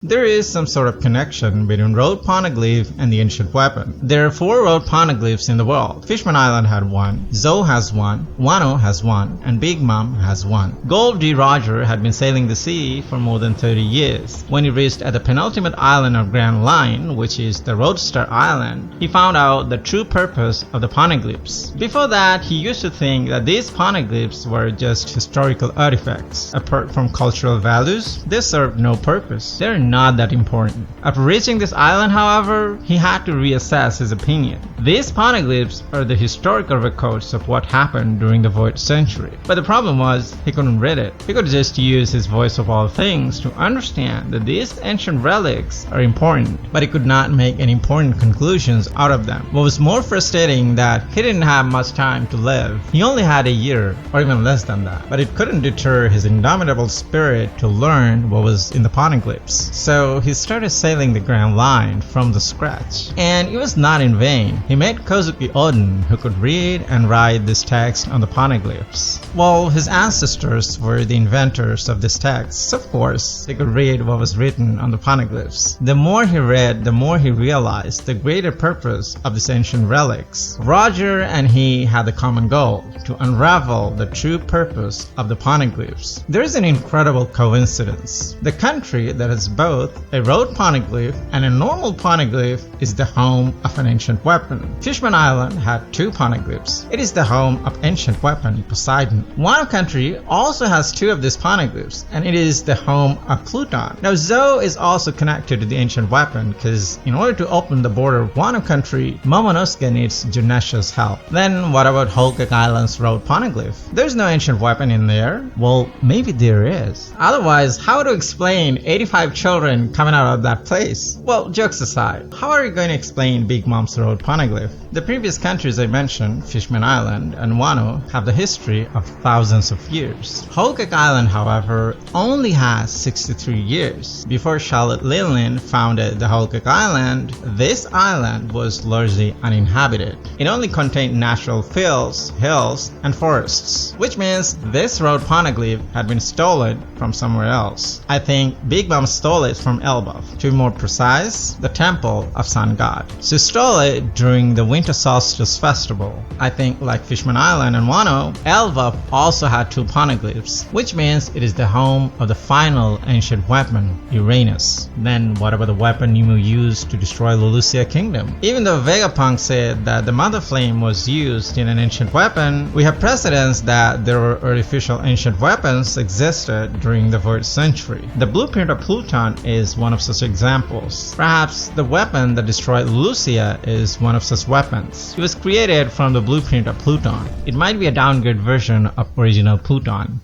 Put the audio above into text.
There is some sort of connection between road poneglyph and the ancient weapon. There are 4 road poneglyphs in the world. Fishman Island had 1, Zoe has 1, Wano has 1, and Big Mom has 1. Gold D. Roger had been sailing the sea for more than 30 years. When he reached at the penultimate island of Grand Line, which is the Roadster Island, he found out the true purpose of the poneglyphs. Before that, he used to think that these poneglyphs were just historical artifacts. Apart from cultural values, they served no purpose. They're not that important. After reaching this island, however, he had to reassess his opinion. These poneglyphs are the historical records of what happened during the Void Century. But the problem was, he couldn't read it. He could just use his voice of all things to understand that these ancient relics are important, but he could not make any important conclusions out of them. What was more frustrating that he didn't have much time to live. He only had a year, or even less than that. But it couldn't deter his indomitable spirit to learn what was in the poneglyphs. So he started sailing the Grand Line from the scratch. And it was not in vain. He met Kozuki Odin, who could read and write this text on the poneglyphs. Well, his ancestors were the inventors of this text. Of course, they could read what was written on the poneglyphs. The more he read, the more he realized the greater purpose of these ancient relics. Roger and he had the common goal to unravel the true purpose of the poneglyphs. There is an incredible coincidence. The country that has both a road poneglyph and a normal poneglyph is the home of an ancient weapon. Fishman Island had 2 poneglyphs. It is the home of ancient weapon Poseidon. Wano country also has 2 of these poneglyphs, and it is the home of Pluton. Now Zoe is also connected to the ancient weapon because in order to open the border of Wano country, Momonosuke needs Junesh's help. Then what about Holkek Island's road poneglyph? There's no ancient weapon in there. Well, maybe there is. Otherwise, how to explain 85 children coming out of that place? Well, jokes aside, how are you going to explain Big Mom's road poneglyph? The previous countries I mentioned, Fishman Island and Wano, have the history of thousands of years. Holkek Island, however, only has 63 years. Before Charlotte Lillian founded the Holkek Island, this island was largely uninhabited. It only contained natural fields, hills, and forests, which means this road poneglyph had been stolen from somewhere else. I think Big Mom stole it from Elbaf. To be more precise, the temple of Sun God. She stole it during the Winter Solstice Festival. I think like Fishman Island and Wano, Elbaf also had 2 poneglyphs, which means it is the home of the final ancient weapon, Uranus. Then what about the weapon Nemo used to destroy Lulusia Kingdom? Even though Vegapunk said that the Mother Flame was used in an ancient weapon, we have precedence that there were artificial ancient weapons existed during the Void Century. The blueprint of Pluton is one of such examples. Perhaps the weapon that destroyed Lucia is one of such weapons. It was created from the blueprint of Pluton. It might be a downgrade version of original Pluton.